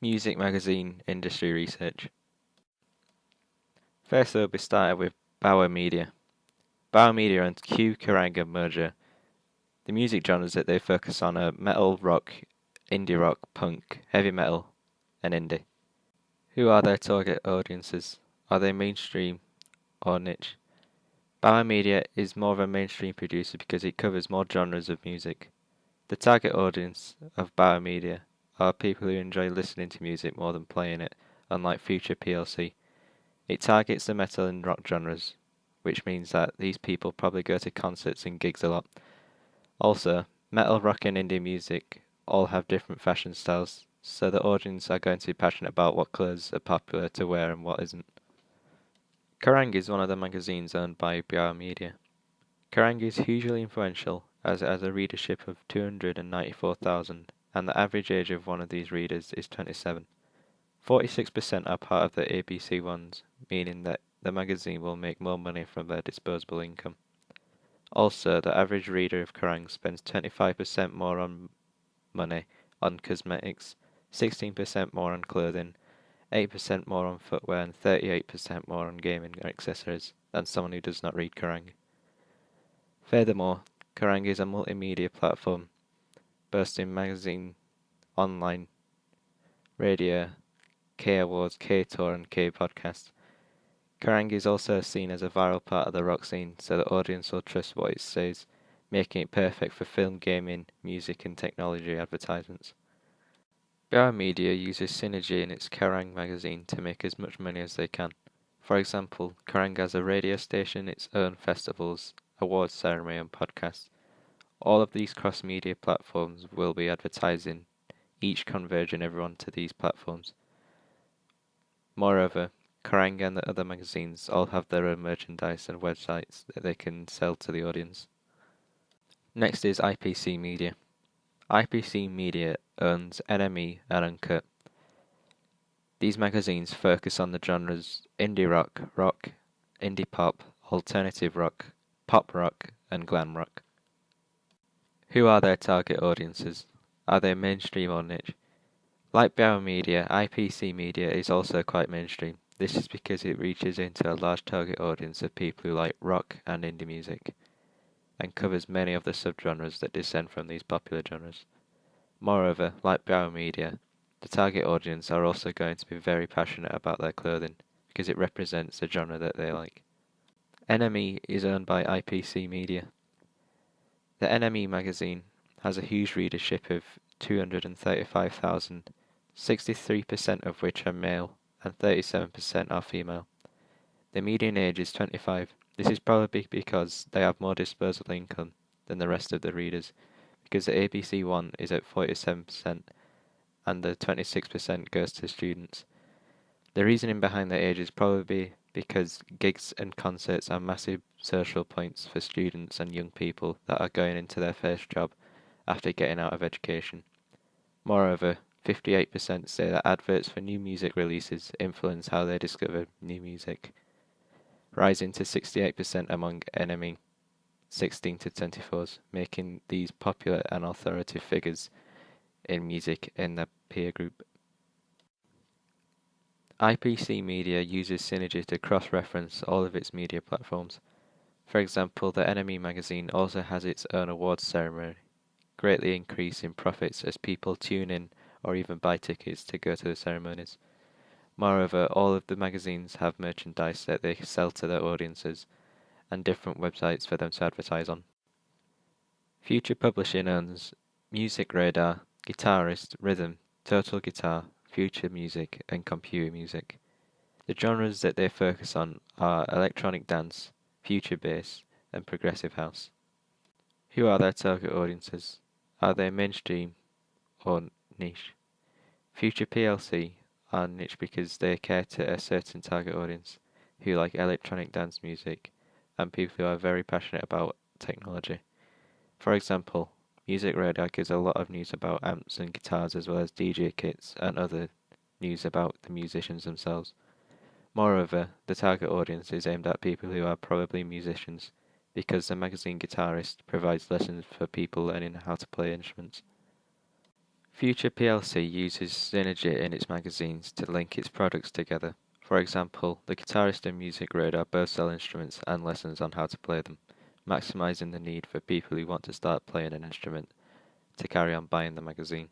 Music magazine industry research. First up, we started with Bauer Media. Bauer Media and Q Kerrang merger. The music genres that they focus on are metal, rock, indie rock, punk, heavy metal, and indie. Who are their target audiences? Are they mainstream or niche? Bauer Media is more of a mainstream producer because it covers more genres of music. The target audience of Bauer Media are people who enjoy listening to music more than playing it, unlike Future PLC. It targets the metal and rock genres, which means that these people probably go to concerts and gigs a lot. Also, metal, rock, and indie music all have different fashion styles, so the audience are going to be passionate about what clothes are popular to wear and what isn't. Kerrang is one of the magazines owned by Bauer Media. Kerrang is hugely influential as it has a readership of 294,000, and the average age of one of these readers is 27. 46% are part of the ABC ones, meaning that the magazine will make more money from their disposable income. Also, the average reader of Kerrang spends 25% more on money on cosmetics, 16% more on clothing, 8% more on footwear, and 38% more on gaming accessories than someone who does not read Kerrang. Furthermore, Kerrang is a multimedia platform boasting magazine, online, radio, K-Awards, K-Tour, and K-Podcast. Kerrang is also seen as a viral part of the rock scene, so the audience will trust what it says, making it perfect for film, gaming, music, and technology advertisements. Bauer Media uses synergy in its Kerrang magazine to make as much money as they can. For example, Kerrang has a radio station, its own festivals, awards ceremony, and podcasts. All of these cross-media platforms will be advertising, each converging everyone to these platforms. Moreover, Kerrang and the other magazines all have their own merchandise and websites that they can sell to the audience. Next is IPC Media. IPC Media owns NME and Uncut. These magazines focus on the genres indie rock, rock, indie pop, alternative rock, pop rock, and glam rock. Who are their target audiences? Are they mainstream or niche? Like Bauer Media, IPC Media is also quite mainstream. This is because it reaches into a large target audience of people who like rock and indie music, and covers many of the subgenres that descend from these popular genres. Moreover, like Bauer Media, the target audience are also going to be very passionate about their clothing, because it represents the genre that they like. NME is owned by IPC Media. The NME magazine has a huge readership of 235,000, 63% of which are male and 37% are female. The median age is 25. This is probably because they have more disposable income than the rest of the readers, because the ABC one is at 47% and the 26% goes to students. The reasoning behind the age is probably because gigs and concerts are massive social points for students and young people that are going into their first job after getting out of education. Moreover, 58% say that adverts for new music releases influence how they discover new music, rising to 68% among NME 16 to 24s, making these popular and authoritative figures in music in their peer group. IPC Media uses Synergy to cross-reference all of its media platforms. For example, the NME magazine also has its own awards ceremony, greatly increasing profits as people tune in or even buy tickets to go to the ceremonies. Moreover, all of the magazines have merchandise that they sell to their audiences, and different websites for them to advertise on. Future Publishing owns Music Radar, Guitarist, Rhythm, Total Guitar, Future Music, and Computer Music. The genres that they focus on are electronic dance, future bass, and progressive house. Who are their target audiences? Are they mainstream or niche? Future PLC are niche because they cater to a certain target audience who like electronic dance music and people who are very passionate about technology. For example, Music Radar gives a lot of news about amps and guitars as well as DJ kits and other news about the musicians themselves. Moreover, the target audience is aimed at people who are probably musicians, because the magazine Guitarist provides lessons for people learning how to play instruments. Future plc uses Synergy in its magazines to link its products together. For example, The Guitarist and Music Radar both sell instruments and lessons on how to play them, maximizing the need for people who want to start playing an instrument to carry on buying the magazine.